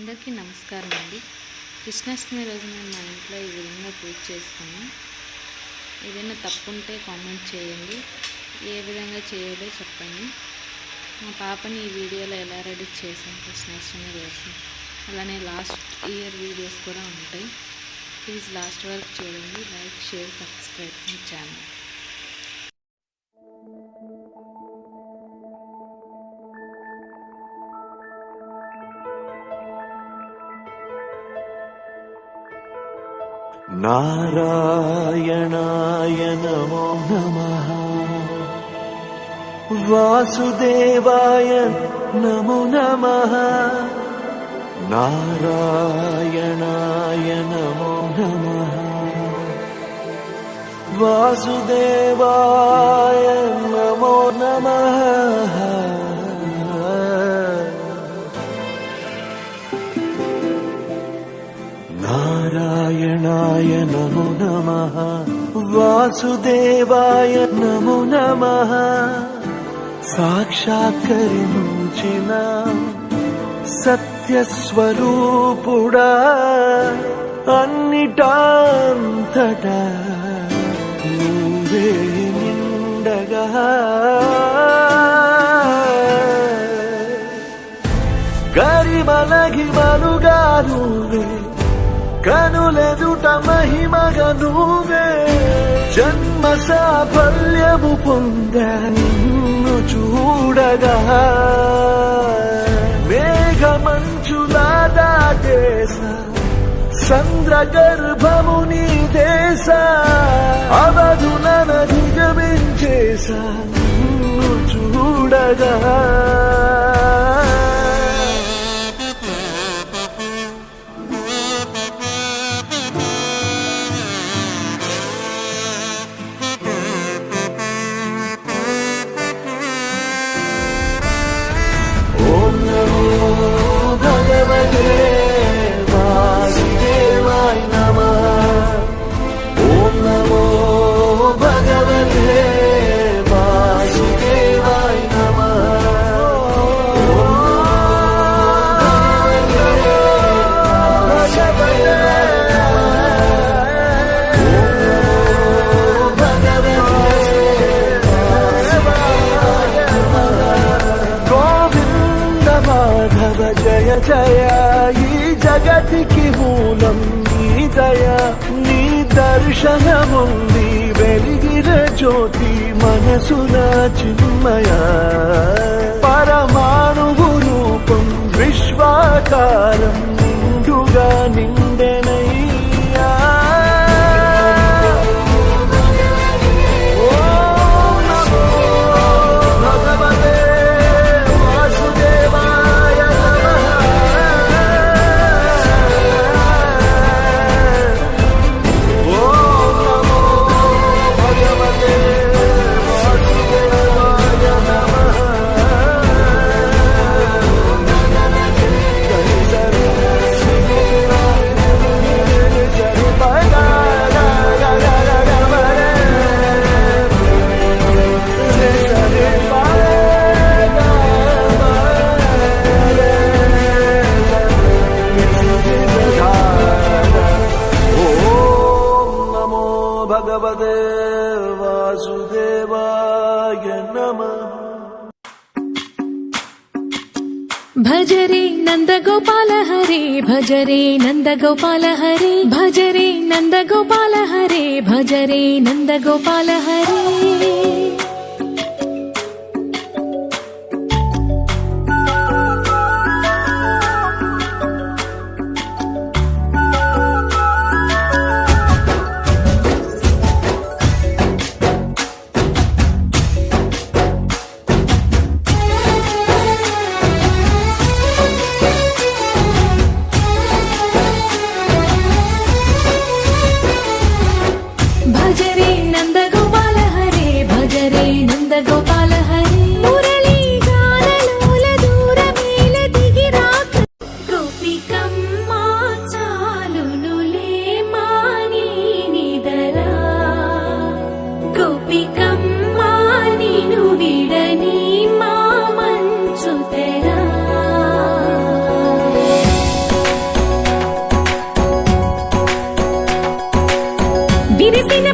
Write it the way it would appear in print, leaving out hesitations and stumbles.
అందరికీ నమస్కారం అండి. కృష్ణాష్టమి రోజు మేము మా ఇంట్లో ఈ విధంగా పూజ చేసుకున్నాం. ఏదైనా తప్పు ఉంటే కామెంట్ చేయండి, ఏ విధంగా చేయాలో చెప్పండి. మా పాపని ఈ వీడియోలో ఎలా రెడీ చేసాం కృష్ణాష్టమి రోజు, అలానే లాస్ట్ ఇయర్ వీడియోస్ కూడా ఉంటాయి. ప్లీజ్ లాస్ట్ వరకు చూడండి. Like, share, subscribe my channel. నారాయణాయ నమో నమః, వాసుదేవాయ నమో నమః. నారాయణాయ నమో నమః, వాసుదేవాయ నమో నమః. నారాయణాయ నమో నమః, వాసుదేవాయ నమో నమః. సాక్షాత్కరించిన సత్యస్వరూపుడా, అన్నిటాంతటా నువ్వే నిండగా, కరిమలగిమలుగా నువ్వే, కనులెదుట మహిమగా నువ్వే. జన్మ సాఫల్యము పొందా నిన్ను చూడగా, మేఘమంచులా దాటేస సంద్రగర్భము నీ దేశ, అవధులను దిగమించేసా నిన్ను చూడగా. జయ జయ, ఈ జగతికి మూలం నీ దయ. నీ దర్శనముంది వెలిగిన జ్యోతి మనసున చిన్మయ. పరమాణువు రూపం విశ్వాకారం నిండుగా నిండెనయ్యా. భగవతే వాసుదేవాయ నమః. భజరే నందగోపాల హరే, భజరే నందగోపాల హరే, భజరే నందగోపాల హరే, భజరే నందగోపాల హరే. భజరే నందగోపాల హరే, భజరే విరిసిన